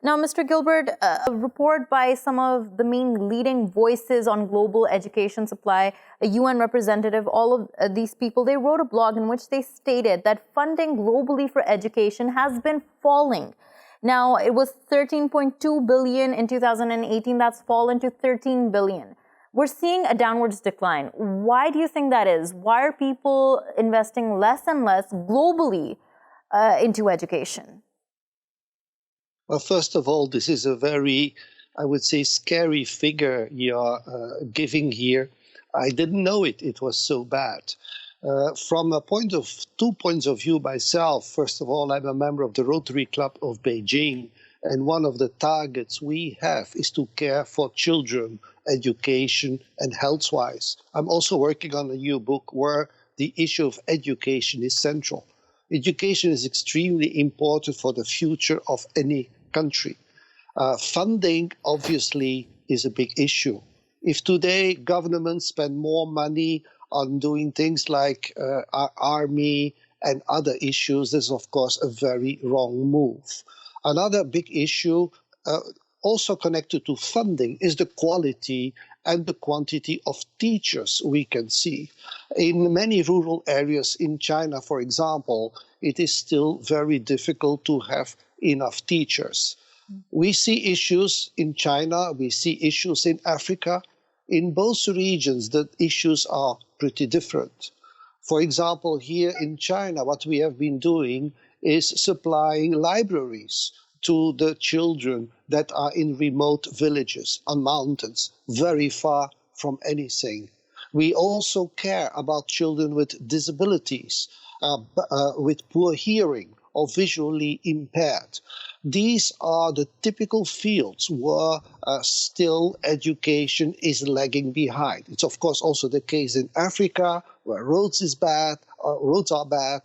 Now, Mr. Gilbert, a report by some of the main leading voices on global education supply, a UN representative, all of these people, they wrote a blog in which they stated that funding globally for education has been falling. Now, it was 13.2 billion in 2018. That's fallen to 13 billion. We're seeing a downwards decline. Why do you think that is? Why are people investing less and less globally into education? Well, first of all, this is a very, I would say, scary figure you're giving here. I didn't know it was so bad. From two points of view myself, first of all, I'm a member of the Rotary Club of Beijing, and one of the targets we have is to care for children, education, and health-wise. I'm also working on a new book where the issue of education is central. Education is extremely important for the future of any country. Funding, obviously, is a big issue. If today governments spend more money on doing things like our army and other issues, this is, of course, a very wrong move. Another big issue, also connected to funding, is the quality and the quantity of teachers we can see. In many rural areas in China, for example, it is still very difficult to have enough teachers. We see issues in China, we see issues in Africa. In both regions, the issues are pretty different. For example, here in China, what we have been doing is supplying libraries to the children that are in remote villages, on mountains, very far from anything. We also care about children with disabilities, with poor hearing or visually impaired. These are the typical fields where still education is lagging behind. It's of course also the case in Africa, where roads are bad.